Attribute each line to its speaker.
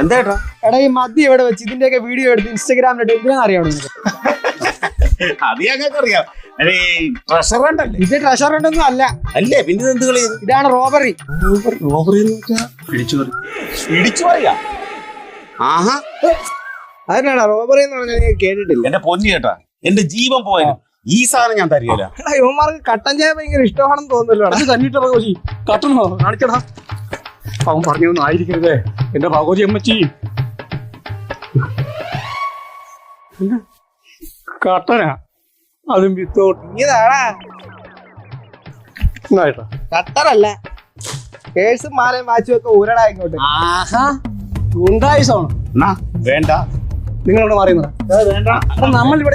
Speaker 1: എന്താ
Speaker 2: എടാ ഈ മദ്യം ഇവിടെ വെച്ച് ഇതിന്റെയൊക്കെ വീഡിയോ എടുത്ത് ഇൻസ്റ്റാഗ്രാമിലിട്ട് എന്തിനാ അറിയാമോ നിനക്ക്?
Speaker 1: അത് ഞങ്ങൾക്ക് അറിയാം. ട്രഷർ ഉണ്ടല്ലേ?
Speaker 2: ഇത് ട്രഷർ ഉണ്ടൊന്നും അല്ല.
Speaker 1: അല്ലേ പിന്നെ എന്ത് കളി?
Speaker 2: ഇതാണ് റോബറി.
Speaker 1: റോബറി എന്ന് വെച്ചാൽ പിടിച്ചു പറയാ. ആഹാ,
Speaker 2: അതിനാണ് റോബറി എന്ന് പറഞ്ഞാൽ നീ കേട്ടിട്ടില്ല?
Speaker 1: എന്റെ പൊന്നി കേട്ടാ, എന്റെ ജീവൻ പോയാലും ഈ സാധനം ഞാൻ തരികയില്ല.
Speaker 2: യുവമാർക്ക് കട്ടൻ ചായ ഭയങ്കര ഇഷ്ടമാണെന്ന് തോന്നുന്നല്ലോ.
Speaker 3: അത് തന്നിട്ട് ഭഗവതി കട്ടണോ കാണിക്കടാ. അവൻ പറഞ്ഞൊന്നും ആയിരിക്കരുതേ എന്റെ ഭഗവതി അമ്മച്ചി. കട്ടനാ അതും വിത്തോട്ട്
Speaker 2: ഇതാടാ
Speaker 3: കട്ടറല്ല.
Speaker 2: കേഴ്സും മാലയും വാച്ചും ഒക്കെ ഊരടാ ഇങ്ങോട്ട്.
Speaker 3: ആഹാ ഉണ്ടായിസാണ്.
Speaker 1: വേണ്ട,
Speaker 3: നിങ്ങളിവിടെ മാറിയുന്നതാ.
Speaker 1: വേണ്ട.
Speaker 3: നമ്മളിവിടെ